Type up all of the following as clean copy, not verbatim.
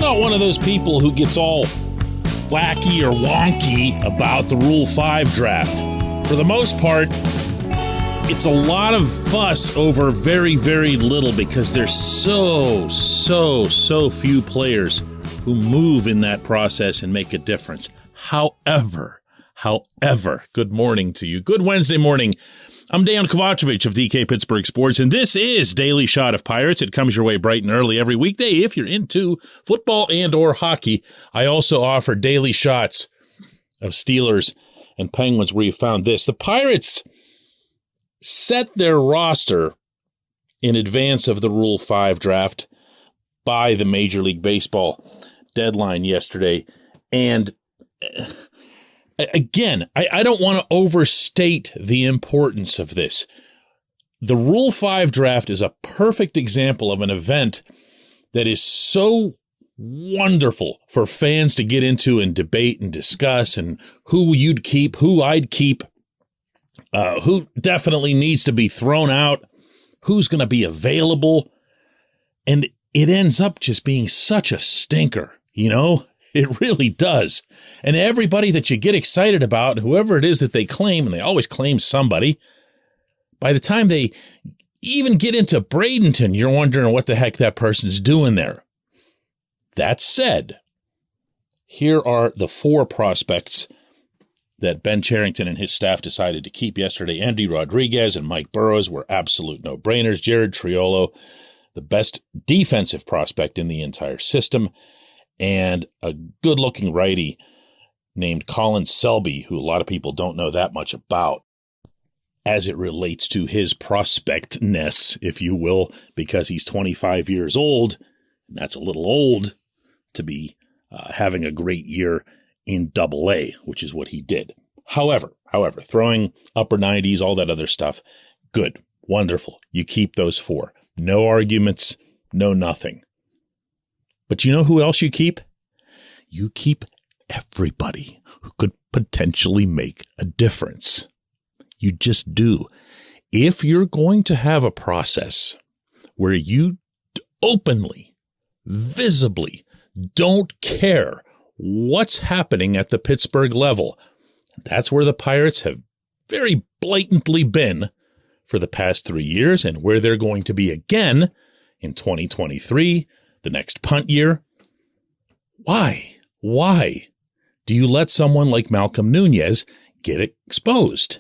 not one of those people who gets all wacky or wonky about the Rule 5 draft. For the most part, it's a lot of fuss over very, very little because there's so few players who move in that process and make a difference. However, good morning to you. Good Wednesday morning. I'm Dejan Kovacevic of DK Pittsburgh Sports, and this is Daily Shot of Pirates. It comes your way bright and early every weekday if you're into football and or hockey. I also offer daily shots of Steelers and Penguins where you found this. The Pirates set their roster in advance of the Rule 5 draft by the Major League Baseball deadline yesterday. And again, I don't want to overstate the importance of this. The Rule 5 draft is a perfect example of an event that is so wonderful for fans to get into and debate and discuss, and who you'd keep, who I'd keep, who definitely needs to be thrown out, who's going to be available. And it ends up just being such a stinker, you know? It really does. And everybody that you get excited about, whoever it is that they claim, and they always claim somebody, by the time they even get into Bradenton, you're wondering what the heck that person's doing there. That said, here are the 4 prospects that Ben Cherington and his staff decided to keep yesterday. Andy Rodriguez and Mike Burrows were absolute no-brainers. Jared Triolo, the best defensive prospect in the entire system, and a good-looking righty named Colin Selby, who a lot of people don't know that much about as it relates to his prospectness, if you will, because he's 25 years old, and that's a little old to be having a great year in Double-A, which is what he did. However, throwing upper 90s, all that other stuff, good, wonderful. You keep those 4. No arguments, no nothing. But you know who else you keep? You keep everybody who could potentially make a difference. You just do. If you're going to have a process where you openly, visibly don't care what's happening at the Pittsburgh level, that's where the Pirates have very blatantly been for the past 3 years and where they're going to be again in 2023, the next punt year. Why do you let someone like Malcolm Nunez get exposed?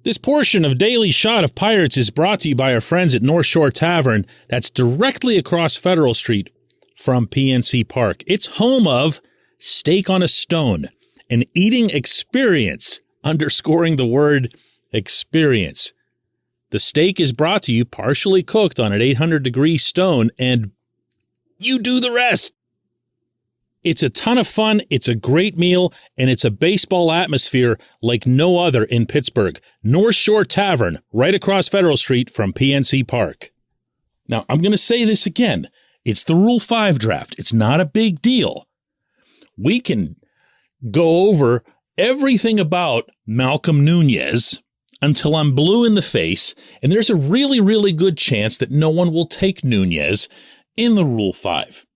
This portion of Daily Shot of Pirates is brought to you by our friends at North Shore Tavern. That's directly across Federal Street from PNC Park. It's home of Steak on a Stone, an eating experience, underscoring the word experience. The steak is brought to you partially cooked on an 800-degree stone, and you do the rest. It's a ton of fun, it's a great meal, and it's a baseball atmosphere like no other in Pittsburgh. North Shore Tavern, right across Federal Street from PNC Park. Now, I'm going to say this again. It's the Rule 5 draft. It's not a big deal. We can go over everything about Malcolm Nunez until I'm blue in the face, and there's a really, really good chance that no one will take Nunez in the Rule 5.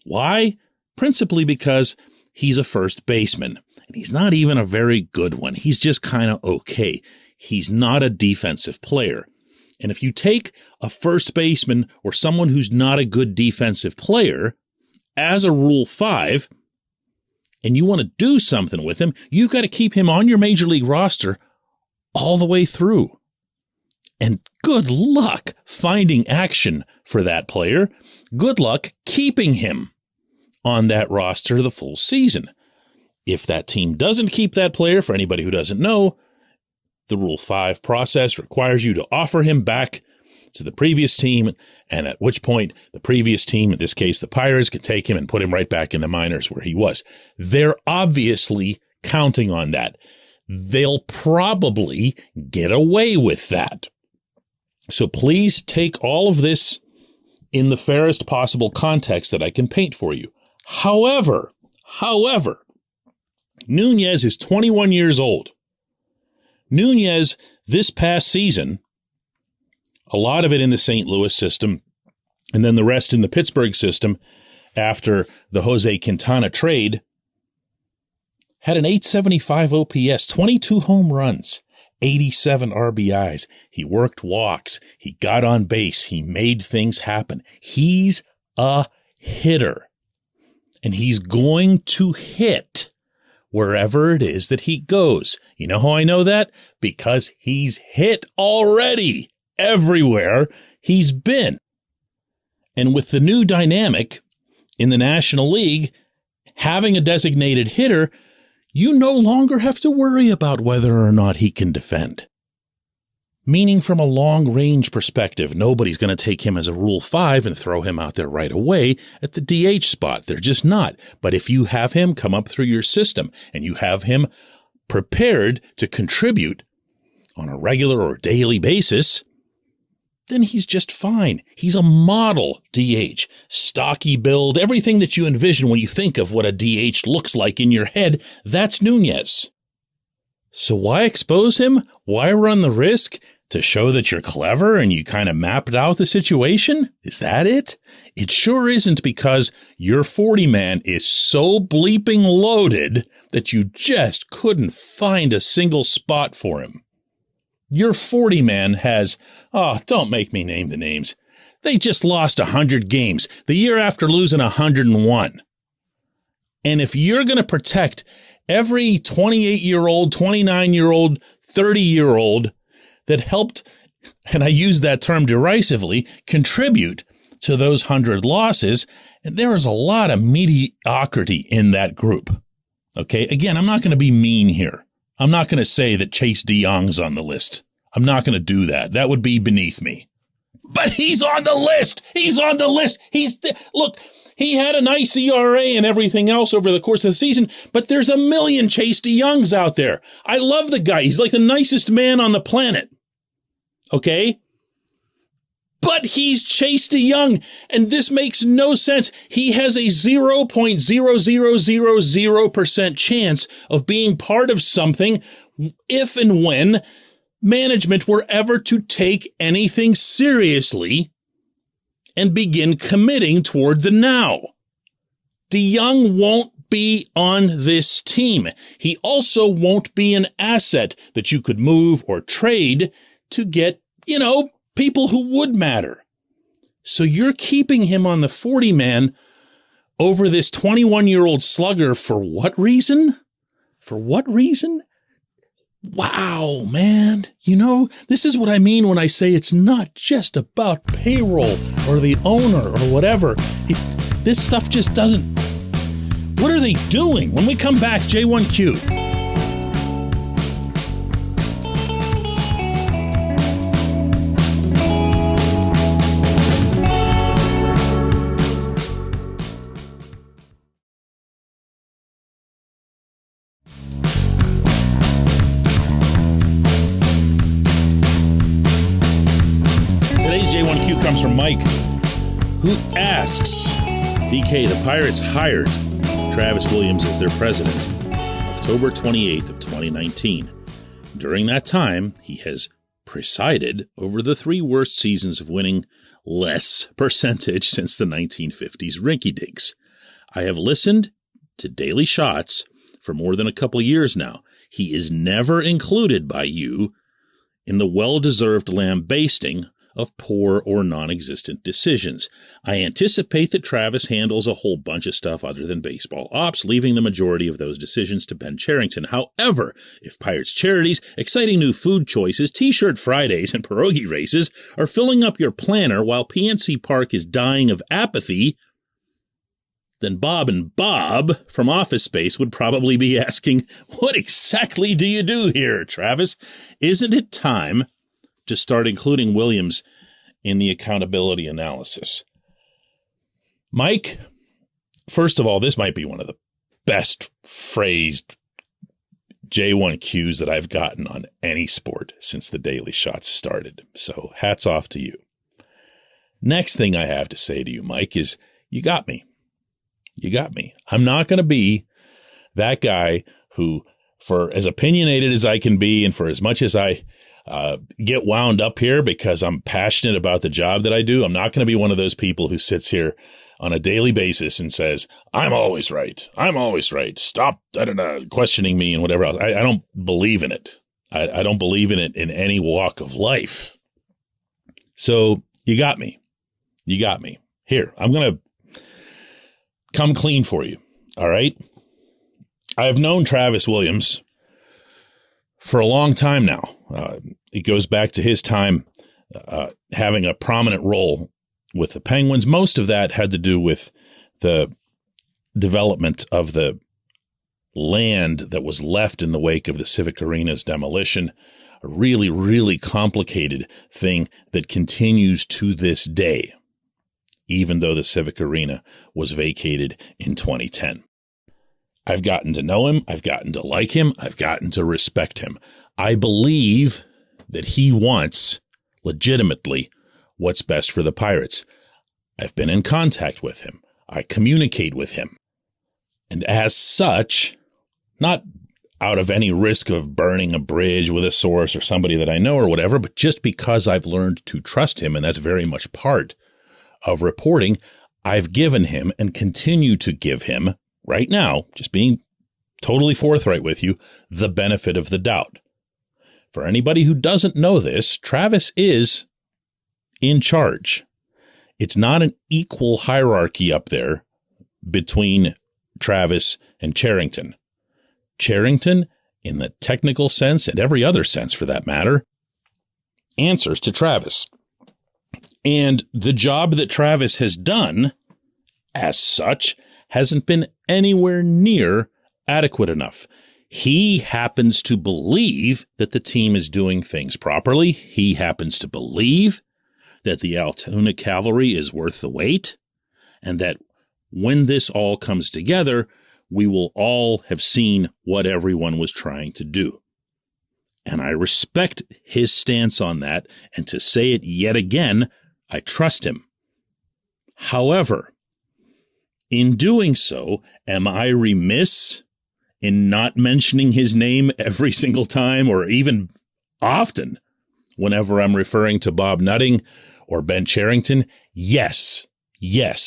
Why? Principally because he's a first baseman, and he's not even a very good one. He's just kind of okay. He's not a defensive player. And if you take a first baseman or someone who's not a good defensive player as a Rule 5, and you want to do something with him, you've got to keep him on your major league roster all the way through. And good luck finding action for that player. Good luck keeping him on that roster the full season. If that team doesn't keep that player, for anybody who doesn't know, the Rule 5 process requires you to offer him back to the previous team, and at which point the previous team, in this case the Pirates, can take him and put him right back in the minors where he was. They're obviously counting on that. They'll probably get away with that. So please take all of this in the fairest possible context that I can paint for you. However, Nunez is 21 years old. Nunez, this past season, a lot of it in the St. Louis system, and then the rest in the Pittsburgh system, after the Jose Quintana trade, had an 875 OPS, 22 home runs, 87 RBIs. He worked walks. He got on base. He made things happen. He's a hitter. And he's going to hit wherever it is that he goes. You know how I know that? Because he's hit already everywhere he's been. And with the new dynamic in the National League, having a designated hitter, you no longer have to worry about whether or not he can defend. Meaning from a long-range perspective, nobody's going to take him as a Rule 5 and throw him out there right away at the DH spot. They're just not. But if you have him come up through your system and you have him prepared to contribute on a regular or daily basis, then he's just fine. He's a model DH. Stocky build, everything that you envision when you think of what a DH looks like in your head, that's Nunez. So why expose him? Why run the risk? To show that you're clever and you kind of mapped out the situation? Is that it? It sure isn't, because your 40 man is so bleeping loaded that you just couldn't find a single spot for him. Your 40 man has, don't make me name the names. They just lost 100 games the year after losing 101. And if you're going to protect every 28-year-old, 29-year-old, 30-year-old that helped, and I use that term derisively, contribute to those 100 losses, and there is a lot of mediocrity in that group. Okay, again, I'm not going to be mean here. I'm not going to say that Chase DeYoung's on the list. I'm not going to do that. That would be beneath me. But he's on the list. He's on the list. Look, he had a nice ERA and everything else over the course of the season, but there's a million Chase DeYoungs out there. I love the guy. He's like the nicest man on the planet. Okay? But he's Chase DeYoung, and this makes no sense. He has a 0.0000% chance of being part of something if and when management were ever to take anything seriously and begin committing toward the now. DeYoung won't be on this team. He also won't be an asset that you could move or trade to get, people who would matter. So you're keeping him on the 40 man over this 21-year-old slugger for what reason? For what reason? Wow, man. This is what I mean when I say it's not just about payroll or the owner or whatever. This stuff just doesn't. What are they doing? When we come back, J1Q. From Mike, who asks, DK, the Pirates hired Travis Williams as their president October 28th of 2019. During that time, he has presided over the 3 worst seasons of winning less percentage since the 1950s rinky-dinks. I have listened to Daily Shots for more than a couple years now. He is never included by you in the well-deserved lambasting of poor or non-existent decisions. I anticipate that Travis handles a whole bunch of stuff other than baseball ops, leaving the majority of those decisions to Ben Cherington. However, if Pirates charities, exciting new food choices, T-shirt Fridays, and pierogi races are filling up your planner while PNC Park is dying of apathy, then Bob and Bob from Office Space would probably be asking, what exactly do you do here, Travis? Isn't it time to start including Williams in the accountability analysis? Mike, first of all, this might be one of the best phrased J1Qs that I've gotten on any sport since the Daily Shots started. So hats off to you. Next thing I have to say to you, Mike, is you got me. You got me. I'm not going to be that guy who, for as opinionated as I can be and for as much as I get wound up here because I'm passionate about the job that I do, I'm not going to be one of those people who sits here on a daily basis and says, I'm always right. I'm always right. Stop questioning me and whatever else. I don't believe in it. I don't believe in it in any walk of life. So you got me. You got me. Here, I'm going to come clean for you. All right. I've known Travis Williams for a long time now. It goes back to his time having a prominent role with the Penguins. Most of that had to do with the development of the land that was left in the wake of the Civic Arena's demolition. A really, really complicated thing that continues to this day, even though the Civic Arena was vacated in 2010. I've gotten to know him. I've gotten to like him. I've gotten to respect him. I believe that he wants, legitimately, what's best for the Pirates. I've been in contact with him. I communicate with him. And as such, not out of any risk of burning a bridge with a source or somebody that I know or whatever, but just because I've learned to trust him, and that's very much part of reporting, I've given him and continue to give him, right now, just being totally forthright with you, the benefit of the doubt. For anybody who doesn't know this, Travis is in charge. It's not an equal hierarchy up there between Travis and Cherington. Cherington, in the technical sense and every other sense for that matter, answers to Travis. And the job that Travis has done, as such, hasn't been anywhere near adequate enough. He happens to believe that the team is doing things properly. He happens to believe that the Altoona Cavalry is worth the wait, and that when this all comes together, we will all have seen what everyone was trying to do. And I respect his stance on that, and to say it yet again, I trust him. However, in doing so, am I remiss in not mentioning his name every single time, or even often whenever I'm referring to Bob Nutting or Ben Cherington? Yes,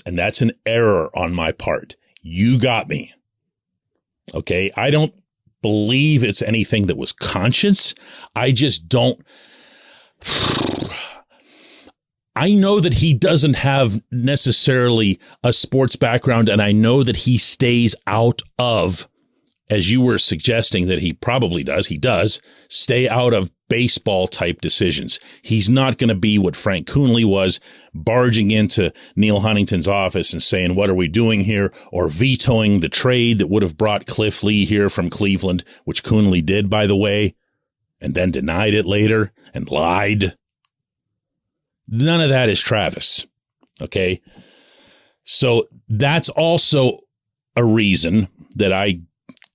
and that's an error on my part. You got me. Okay, I don't believe it's anything that was conscious. I just don't. I know that he doesn't have necessarily a sports background, and I know that he stays out of, as you were suggesting that he probably does, he does stay out of baseball type decisions. He's not going to be what Frank Coonley was, barging into Neil Huntington's office and saying, what are we doing here? Or vetoing the trade that would have brought Cliff Lee here from Cleveland, which Coonley did, by the way, and then denied it later and lied. None of that is Travis. Okay. So that's also a reason that I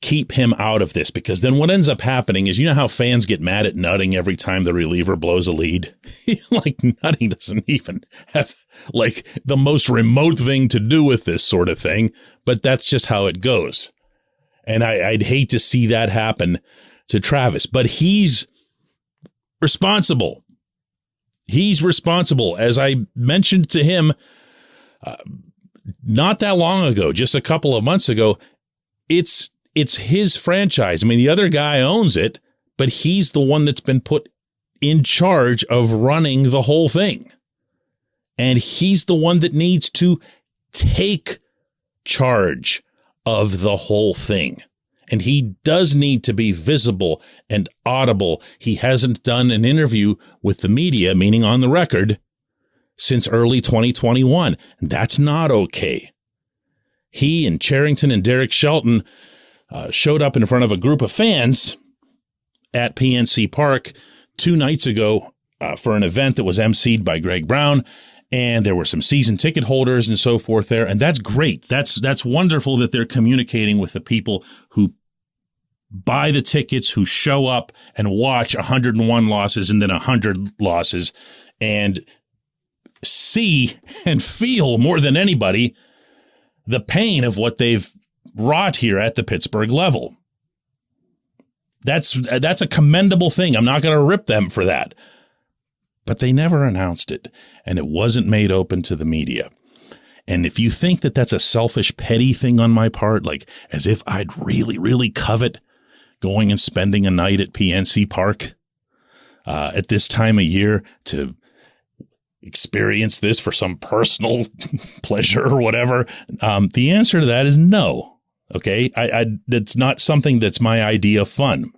keep him out of this, because then what ends up happening is, you know how fans get mad at Nutting every time the reliever blows a lead? Like, Nutting doesn't even have like the most remote thing to do with this sort of thing, but that's just how it goes. And I'd hate to see that happen to Travis, but he's responsible. He's responsible. As I mentioned to him not that long ago, just a couple of months ago, it's his franchise. I mean, the other guy owns it, but he's the one that's been put in charge of running the whole thing. And he's the one that needs to take charge of the whole thing. And he does need to be visible and audible. He hasn't done an interview with the media, meaning on the record, since early 2021. That's not okay. He and Cherington and Derek Shelton showed up in front of a group of fans at PNC Park 2 nights ago for an event that was emceed by Greg Brown. And there were some season ticket holders and so forth there. And that's great. That's wonderful that they're communicating with the people who buy the tickets, who show up and watch 101 losses and then 100 losses and see and feel more than anybody the pain of what they've wrought here at the Pittsburgh level. That's a commendable thing. I'm not going to rip them for that. But they never announced it, and it wasn't made open to the media. And if you think that that's a selfish, petty thing on my part, like as if I'd really, really covet going and spending a night at PNC Park at this time of year to experience this for some personal pleasure or whatever, the answer to that is no. Okay, that's not something that's my idea of fun.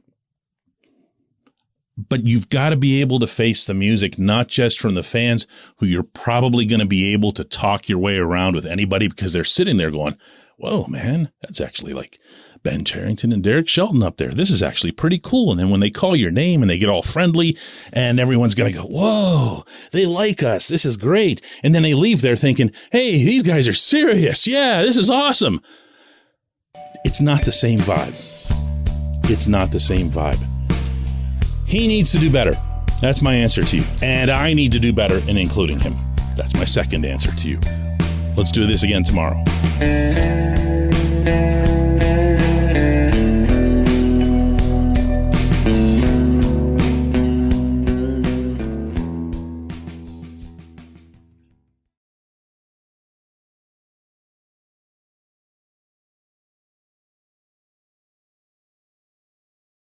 But you've got to be able to face the music, not just from the fans who you're probably going to be able to talk your way around with anybody because they're sitting there going, whoa, man, that's actually like Ben Cherington and Derek Shelton up there. This is actually pretty cool. And then when they call your name and they get all friendly and everyone's going to go, whoa, they like us. This is great. And then they leave there thinking, hey, these guys are serious. Yeah, this is awesome. It's not the same vibe. It's not the same vibe. He needs to do better. That's my answer to you. And I need to do better in including him. That's my second answer to you. Let's do this again tomorrow.